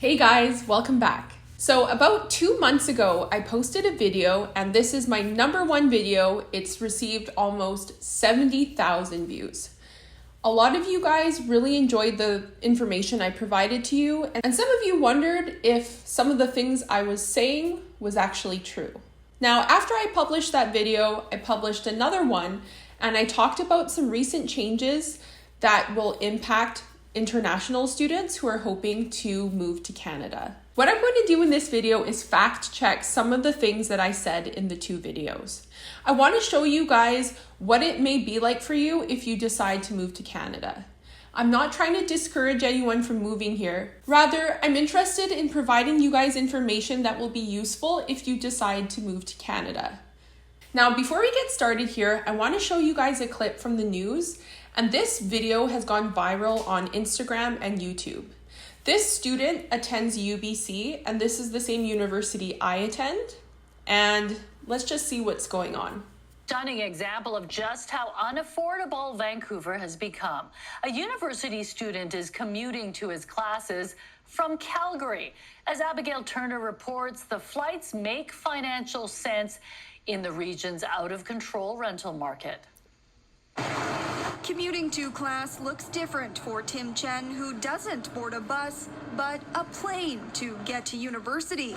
Hey guys, welcome back. So about 2 months ago, I posted a video and this is my #1 video. It's received almost 70,000 views. A lot of you guys really enjoyed the information I provided to you, and some of you wondered if some of the things I was saying was actually true. Now, after I published that video, I published another one and I talked about some recent changes that will impact international students who are hoping to move to Canada. What I'm going to do in this video is fact check some of the things that I said in the 2 videos. I want to show you guys what it may be like for you if you decide to move to Canada. I'm not trying to discourage anyone from moving here. Rather, I'm interested in providing you guys information that will be useful if you decide to move to Canada. Now, before we get started here, I want to show you guys a clip from the news, and this video has gone viral on Instagram and YouTube. This student attends UBC, and this is the same university I attend, and let's just see what's going on. Stunning example of just how unaffordable Vancouver has become. A university student is commuting to his classes from Calgary. As Abigail Turner reports, the flights make financial sense in the region's out-of-control rental market. Commuting to class looks different for Tim Chen, who doesn't board a bus, but a plane to get to university.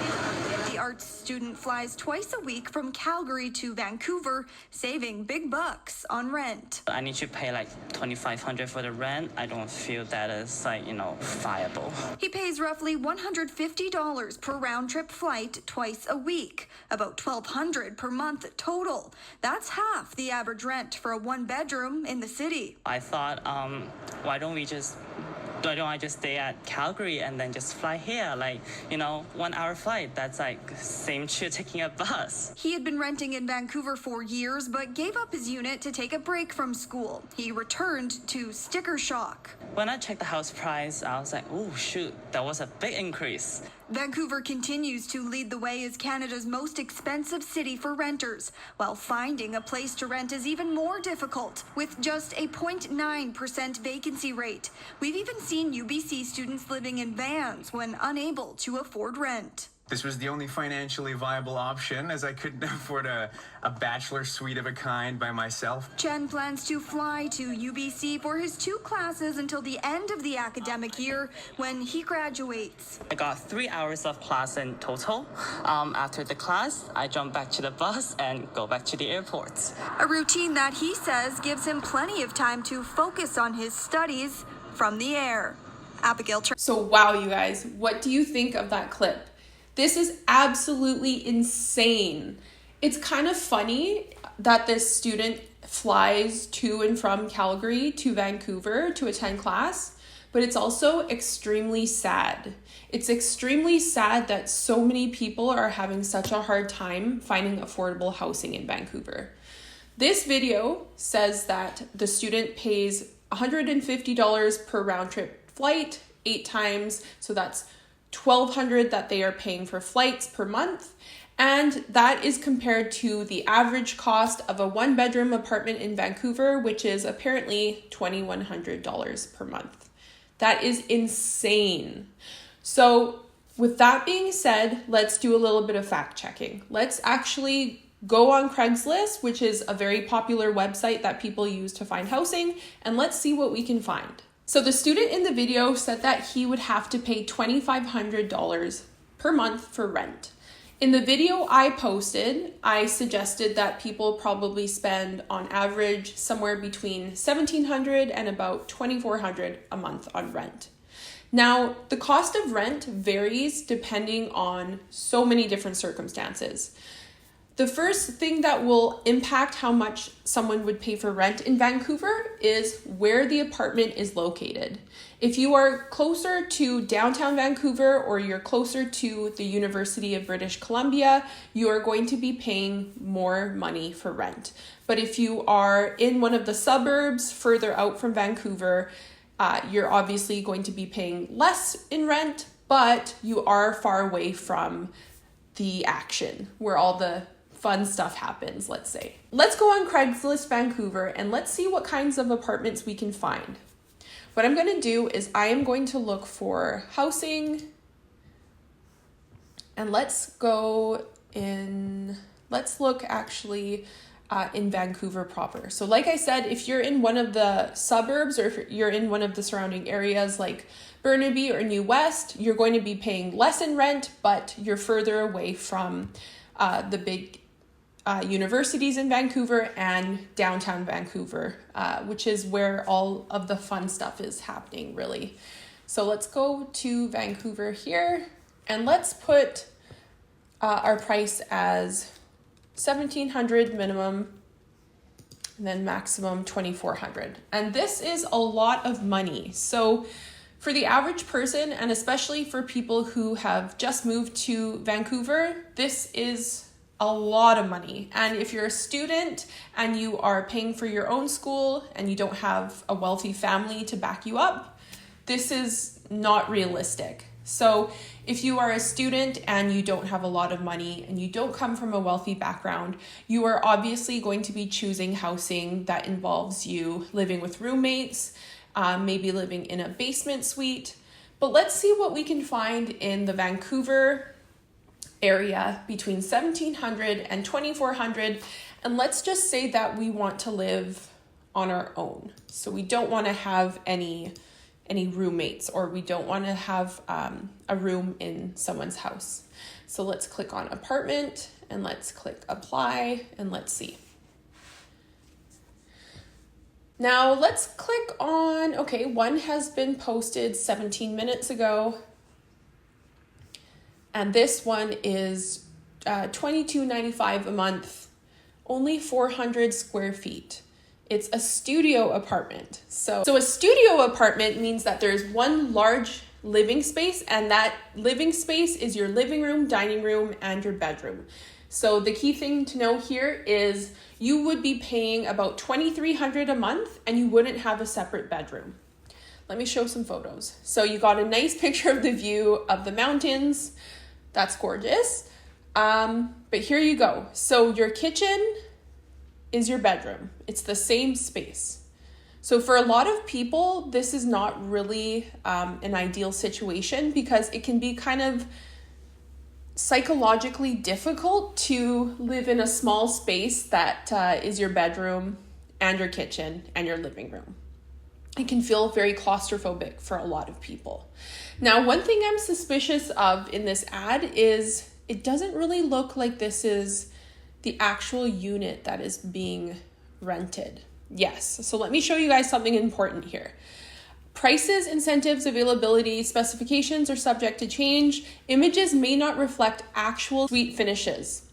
The arts student flies twice a week from Calgary to Vancouver, saving big bucks on rent. I need to pay like $2,500 for the rent. I don't feel that is viable. He pays roughly $150 per round-trip flight twice a week, about $1,200 per month total. That's half the average rent for a one-bedroom in the city. I thought, why don't I just stay at Calgary and then just fly here? 1 hour flight. That's same to taking a bus. He had been renting in Vancouver for years, but gave up his unit to take a break from school. He returned to sticker shock. When I checked the house price, I was like, oh shoot, that was a big increase. Vancouver continues to lead the way as Canada's most expensive city for renters, while finding a place to rent is even more difficult, with just a 0.9% vacancy rate. We've even seen UBC students living in vans when unable to afford rent. This was the only financially viable option, as I couldn't afford a bachelor suite of a kind by myself. Chen plans to fly to UBC for his 2 classes until the end of the academic year when he graduates. I got 3 hours of class in total. After the class, I jump back to the bus and go back to the airport. A routine that he says gives him plenty of time to focus on his studies from the air. Abigail. So wow, you guys, what do you think of that clip? This is absolutely insane. It's kind of funny that this student flies to and from Calgary to Vancouver to attend class, but it's also extremely sad. It's extremely sad that so many people are having such a hard time finding affordable housing in Vancouver. This video says that the student pays $150 per round trip flight 8 times, so that's $1,200 that they are paying for flights per month, and that is compared to the average cost of a 1-bedroom apartment in Vancouver, which is apparently $2,100 per month. That is insane. So with that being said, let's do a little bit of fact checking. Let's actually go on Craigslist, which is a very popular website that people use to find housing, and let's see what we can find. So the student in the video said that he would have to pay $2,500 per month for rent. In the video I posted, I suggested that people probably spend on average somewhere between $1,700 and about $2,400 a month on rent. Now, the cost of rent varies depending on so many different circumstances. The first thing that will impact how much someone would pay for rent in Vancouver is where the apartment is located. If you are closer to downtown Vancouver or you're closer to the University of British Columbia, you are going to be paying more money for rent. But if you are in one of the suburbs further out from Vancouver, you're obviously going to be paying less in rent, but you are far away from the action where all the fun stuff happens, let's say. Let's go on Craigslist Vancouver and let's see what kinds of apartments we can find. What I'm going to do is I am going to look for housing And let's look actually in Vancouver proper. So like I said, if you're in one of the suburbs or if you're in one of the surrounding areas like Burnaby or New West, you're going to be paying less in rent, but you're further away from the big universities in Vancouver and downtown Vancouver, which is where all of the fun stuff is happening, really. So let's go to Vancouver here, and let's put our price as $1,700 minimum, and then maximum $2,400. And this is a lot of money. So for the average person, and especially for people who have just moved to Vancouver, this is a lot of money. And if you're a student and you are paying for your own school and you don't have a wealthy family to back you up, this is not realistic. So if you are a student and you don't have a lot of money and you don't come from a wealthy background, you are obviously going to be choosing housing that involves you living with roommates, maybe living in a basement suite. But let's see what we can find in the Vancouver area between $1,700 and $2,400. And let's just say that we want to live on our own. So we don't want to have any roommates, or we don't want to have a room in someone's house. So let's click on apartment and let's click apply and let's see. Now let's click on, okay, one has been posted 17 minutes ago. And this one is $22.95 a month, only 400 square feet. It's a studio apartment. So a studio apartment means that there's one large living space, and that living space is your living room, dining room, and your bedroom. So the key thing to know here is you would be paying about $2,300 a month, and you wouldn't have a separate bedroom. Let me show some photos. So you got a nice picture of the view of the mountains. That's gorgeous. But here you go. So your kitchen is your bedroom. It's the same space. So for a lot of people, this is not really an ideal situation because it can be kind of psychologically difficult to live in a small space that is your bedroom and your kitchen and your living room. It can feel very claustrophobic for a lot of people. Now, one thing I'm suspicious of in this ad is it doesn't really look like this is the actual unit that is being rented. Yes, so let me show you guys something important here. Prices, incentives, availability, specifications are subject to change. Images may not reflect actual suite finishes.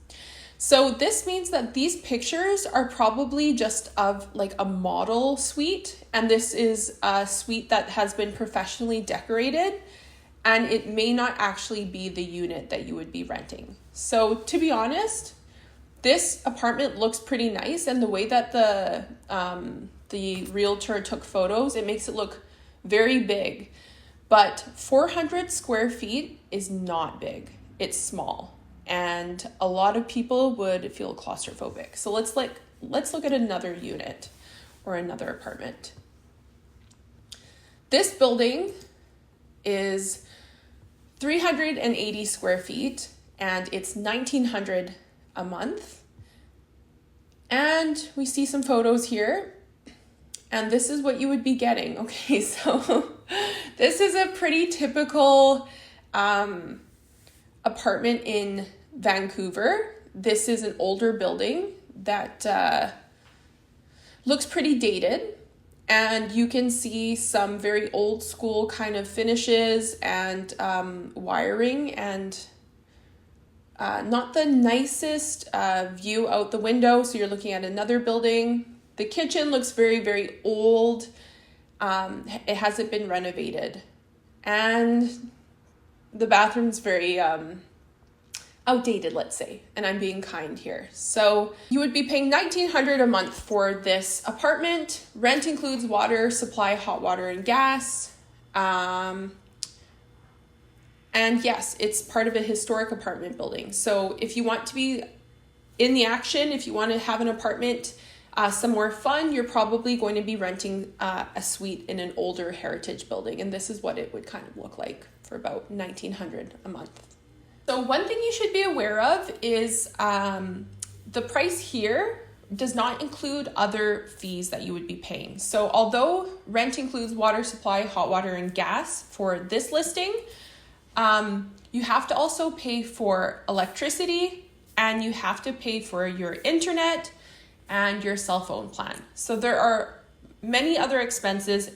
So this means that these pictures are probably just of like a model suite, and this is a suite that has been professionally decorated, and it may not actually be the unit that you would be renting. So to be honest, this apartment looks pretty nice, and the way that the realtor took photos, it makes it look very big. But 400 square feet is not big. It's small, and a lot of people would feel claustrophobic. So let's look at another unit or another apartment. This building is 380 square feet, and it's $1,900 a month. And we see some photos here, and this is what you would be getting. Okay, so this is a pretty typical apartment in Vancouver. This is an older building that looks pretty dated, and you can see some very old school kind of finishes and wiring, and not the nicest view out the window. So you're looking at another building. The kitchen looks very, very old. It hasn't been renovated. And the bathroom's very outdated, let's say. And I'm being kind here. So you would be paying $1,900 a month for this apartment. Rent includes water, supply, hot water, and gas. And yes, it's part of a historic apartment building. So if you want to be in the action, if you want to have an apartment somewhere fun, you're probably going to be renting a suite in an older heritage building. And this is what it would kind of look like for about $1,900 a month. So one thing you should be aware of is the price here does not include other fees that you would be paying. So although rent includes water supply, hot water, and gas for this listing, you have to also pay for electricity, and you have to pay for your internet and your cell phone plan. So there are many other expenses,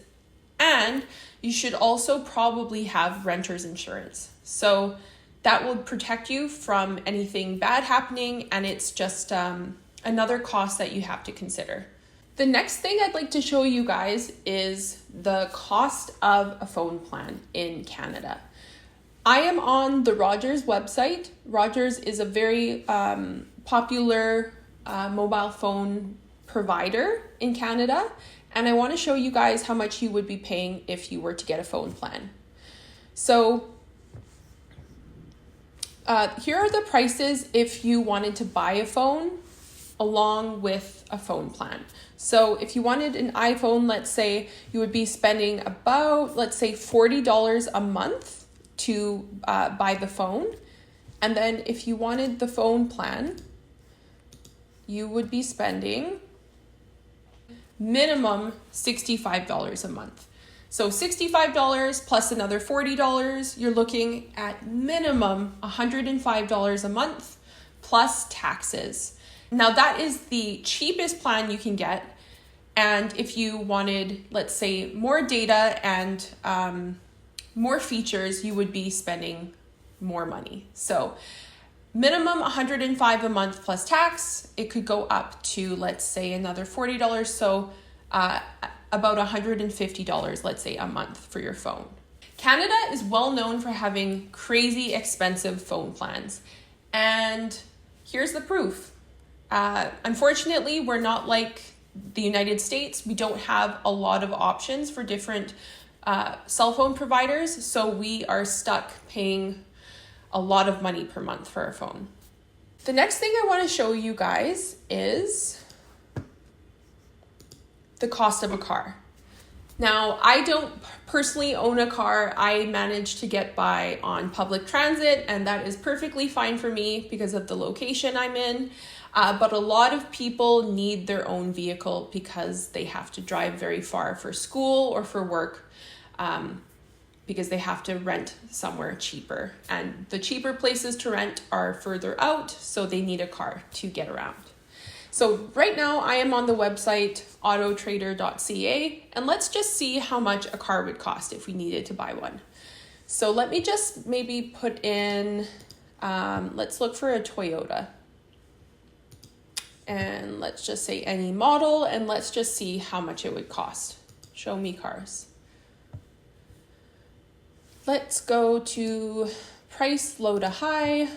and you should also probably have renter's insurance. So that will protect you from anything bad happening, and it's just another cost that you have to consider. The next thing I'd like to show you guys is the cost of a phone plan in Canada. I am on the Rogers website. Rogers is a very popular mobile phone provider in Canada, and I want to show you guys how much you would be paying if you were to get a phone plan. So here are the prices if you wanted to buy a phone along with a phone plan. So if you wanted an iPhone, let's say, you would be spending about, let's say, $40 a month to buy the phone. And then if you wanted the phone plan, you would be spending minimum $65 a month. So $65 plus another $40, you're looking at minimum $105 a month plus taxes. Now that is the cheapest plan you can get. And if you wanted, let's say, more data and more features, you would be spending more money. So minimum $105 a month plus tax. It could go up to, let's say, another $40. So about $150, let's say, a month for your phone. Canada is well known for having crazy expensive phone plans. And here's the proof. Unfortunately, we're not like the United States. We don't have a lot of options for different cell phone providers. So we are stuck paying a lot of money per month for our phone. The next thing I want to show you guys is the cost of a car. Now, I don't personally own a car. I manage to get by on public transit, and that is perfectly fine for me because of the location I'm in. But a lot of people need their own vehicle because they have to drive very far for school or for work, because they have to rent somewhere cheaper. And the cheaper places to rent are further out, so they need a car to get around. So right now I am on the website autotrader.ca, and let's just see how much a car would cost if we needed to buy one. So let me just maybe put in, let's look for a Toyota. And let's just say any model, and let's just see how much it would cost. Show me cars. Let's go to price low to high.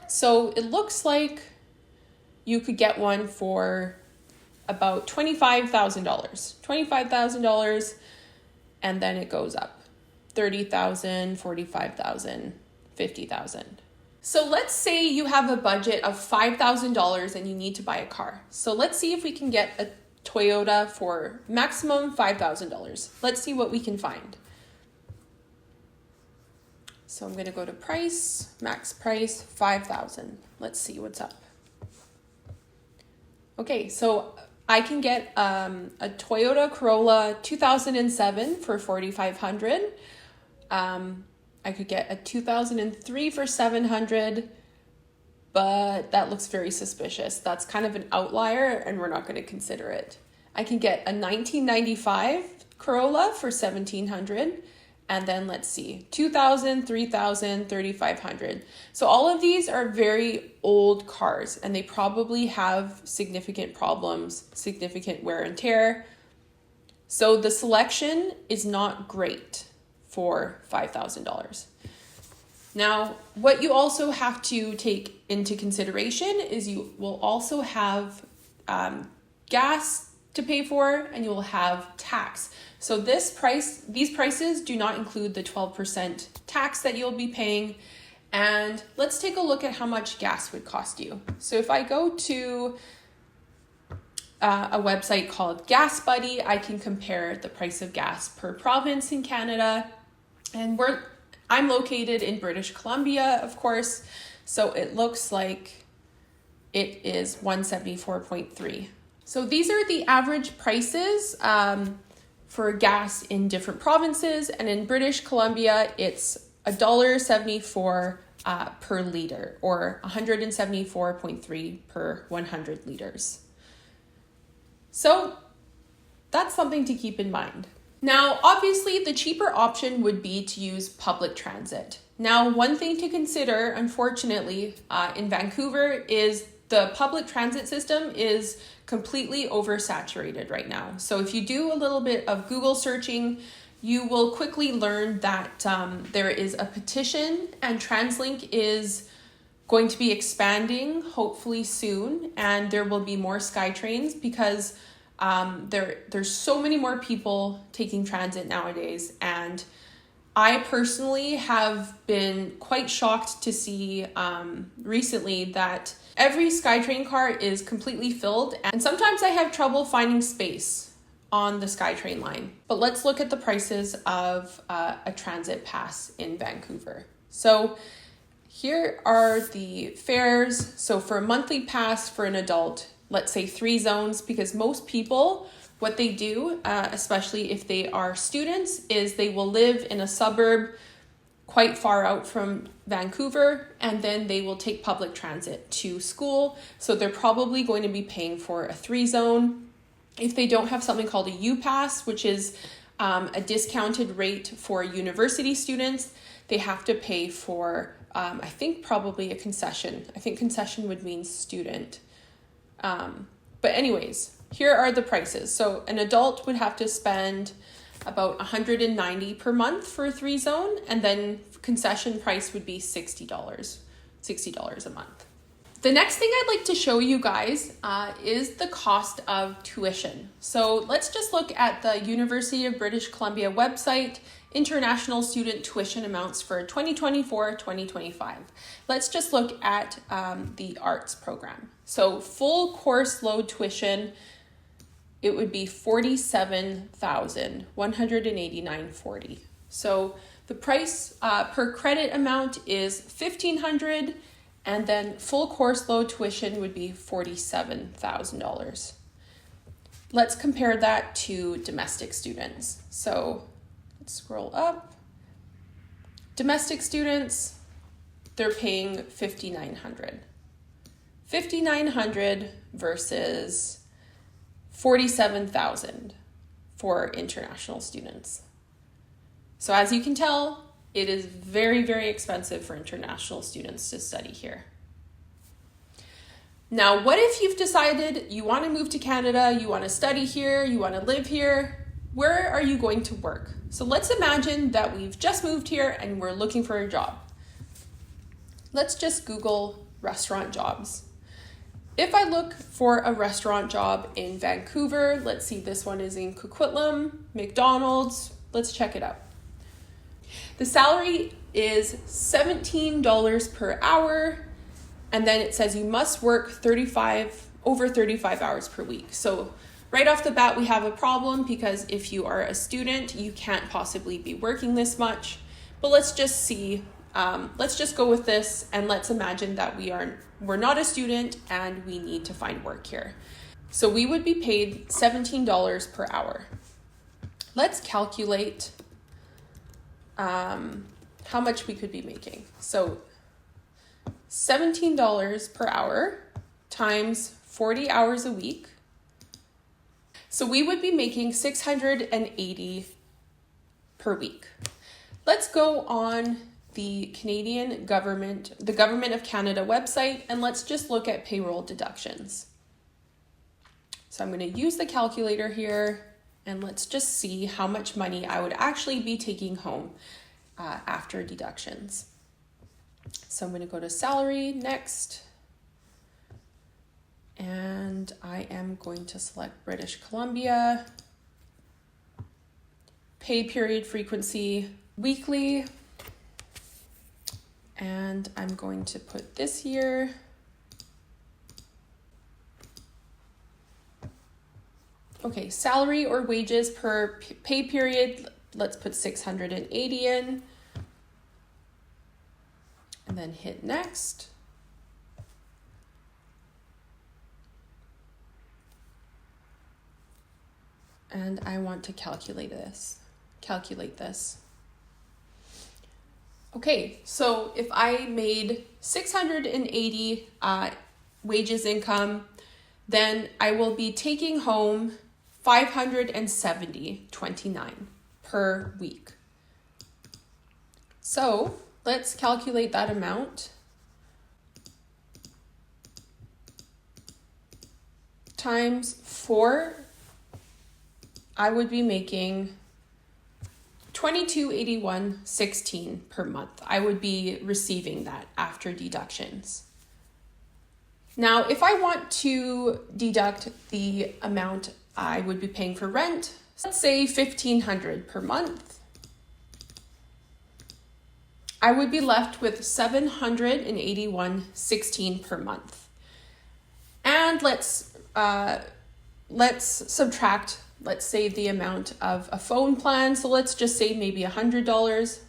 So it looks like you could get one for about $25,000. $25,000, and then it goes up. $30,000, $45,000, $50,000. So let's say you have a budget of $5,000 and you need to buy a car. So let's see if we can get a Toyota for maximum $5,000. Let's see what we can find. So I'm going to go to price, max price, $5,000. Let's see what's up. Okay, so I can get a Toyota Corolla 2007 for $4,500. I could get a 2003 for $700, but that looks very suspicious. That's kind of an outlier, and we're not going to consider it. I can get a 1995 Corolla for $1,700, and then let's see, $2,000, $3,000, $3,500. So all of these are very old cars, and they probably have significant problems, significant wear and tear. So the selection is not great for $5,000. Now, what you also have to take into consideration is you will also have gas to pay for, and you will have tax. So these prices do not include the 12% tax that you'll be paying. And let's take a look at how much gas would cost you. So if I go to a website called Gas Buddy, I can compare the price of gas per province in Canada. And I'm located in British Columbia, of course, so it looks like it is 174.3. So these are the average prices for gas in different provinces, and in British Columbia, it's $1.74 per liter, or 174.3 per 100 liters. So that's something to keep in mind. Now, obviously, the cheaper option would be to use public transit. Now, one thing to consider, unfortunately, in Vancouver is the public transit system is completely oversaturated right now. So if you do a little bit of Google searching, you will quickly learn that there is a petition, and TransLink is going to be expanding hopefully soon, and there will be more SkyTrains because there's so many more people taking transit nowadays. And I personally have been quite shocked to see recently that every SkyTrain car is completely filled, and sometimes I have trouble finding space on the SkyTrain line. But let's look at the prices of a transit pass in Vancouver. So here are the fares. So for a monthly pass for an adult, let's say 3 zones, because most people, what they do, especially if they are students, is they will live in a suburb quite far out from Vancouver, and then they will take public transit to school. So they're probably going to be paying for a 3 zone. If they don't have something called a U-Pass, which is a discounted rate for university students, they have to pay for, I think probably a concession. I think concession would mean student. But anyways, here are the prices. So an adult would have to spend about $190 per month for a 3 zone, and then concession price would be $60 a month. The next thing I'd like to show you guys is the cost of tuition. So let's just look at the University of British Columbia website, international student tuition amounts for 2024-2025. Let's just look at the arts program. So full course load tuition, it would be $47,189.40. So the price per credit amount is $1,500, and then full course load tuition would be $47,000. Let's compare that to domestic students. So let's scroll up. Domestic students, they're paying $5,900. $5,900 versus $47,000 for international students. So as you can tell, it is very, very expensive for international students to study here. Now, what if you've decided you want to move to Canada, you want to study here, you want to live here? Where are you going to work? So let's imagine that we've just moved here and we're looking for a job. Let's just Google restaurant jobs. If I look for a restaurant job in Vancouver, let's see, this one is in Coquitlam, McDonald's, let's check it out. The salary is $17 per hour, and then it says you must work over 35 hours per week. So right off the bat, we have a problem because if you are a student, you can't possibly be working this much. But let's just see, let's just go with this, and let's imagine that we're not a student and we need to find work here. So we would be paid $17 per hour. Let's calculate how much we could be making. So $17 per hour times 40 hours a week. So we would be making $680 per week. Let's go on the Canadian government, the Government of Canada website, and let's just look at payroll deductions. So I'm going to use the calculator here, and let's just see how much money I would actually be taking home after deductions. So I'm going to go to salary next, and I am going to select British Columbia, pay period frequency, weekly, and I'm going to put this year. Okay, salary or wages per pay period, let's put 680 in. and then hit next. And I want to calculate this. Okay, so if I made 680 wages income, then I will be taking home 570.29 per week. So let's calculate that amount. Times 4, I would be making $22.81.16 per month. I would be receiving that after deductions. Now, if I want to deduct the amount I would be paying for rent, let's say $1,500 per month, I would be left with $781.16 per month. And let's subtract, let's say, the amount of a phone plan. So let's just say maybe $100.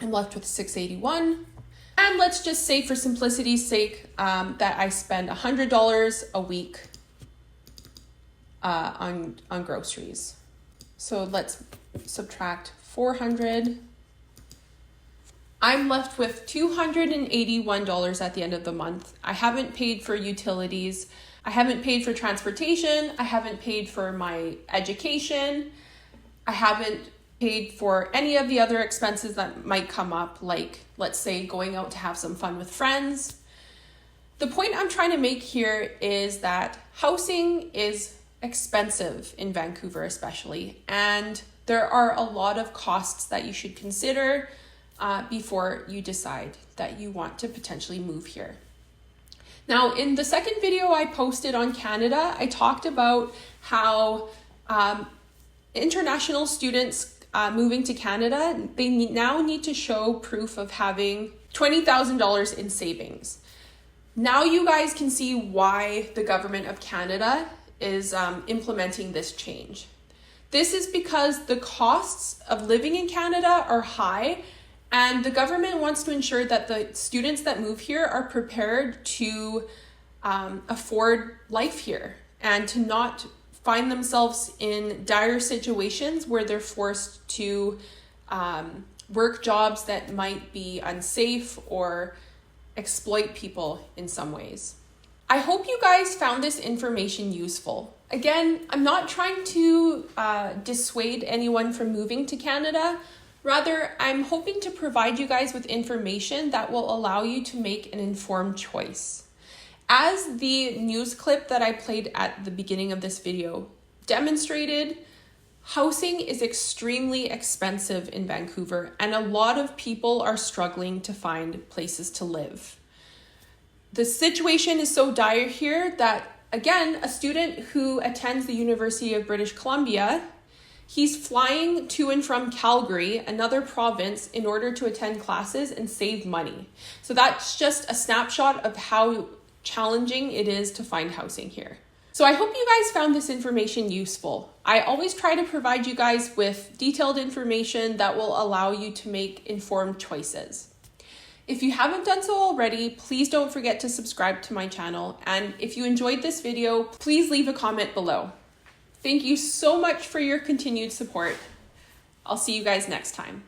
I'm left with $681. And let's just say, for simplicity's sake, that I spend $100 a week on groceries. So let's subtract 400. I'm left with $281 at the end of the month. I haven't paid for utilities. I haven't paid for transportation. I haven't paid for my education. I haven't paid for any of the other expenses that might come up, like, let's say, going out to have some fun with friends. The point I'm trying to make here is that housing is expensive in Vancouver especially, and there are a lot of costs that you should consider before you decide that you want to potentially move here. Now, in the second video I posted on Canada, I talked about how international students moving to Canada, they now need to show proof of having $20,000 in savings. Now you guys can see why the government of Canada is implementing this change. This is because the costs of living in Canada are high, and the government wants to ensure that the students that move here are prepared to afford life here and to not find themselves in dire situations where they're forced to work jobs that might be unsafe or exploit people in some ways. I hope you guys found this information useful. Again, I'm not trying to dissuade anyone from moving to Canada. Rather, I'm hoping to provide you guys with information that will allow you to make an informed choice. As the news clip that I played at the beginning of this video demonstrated, housing is extremely expensive in Vancouver, and a lot of people are struggling to find places to live. The situation is so dire here that, again, a student who attends the University of British Columbia, he's flying to and from Calgary, another province, in order to attend classes and save money. So that's just a snapshot of how challenging it is to find housing here. So I hope you guys found this information useful. I always try to provide you guys with detailed information that will allow you to make informed choices. If you haven't done so already, please don't forget to subscribe to my channel. And if you enjoyed this video, please leave a comment below. Thank you so much for your continued support. I'll see you guys next time.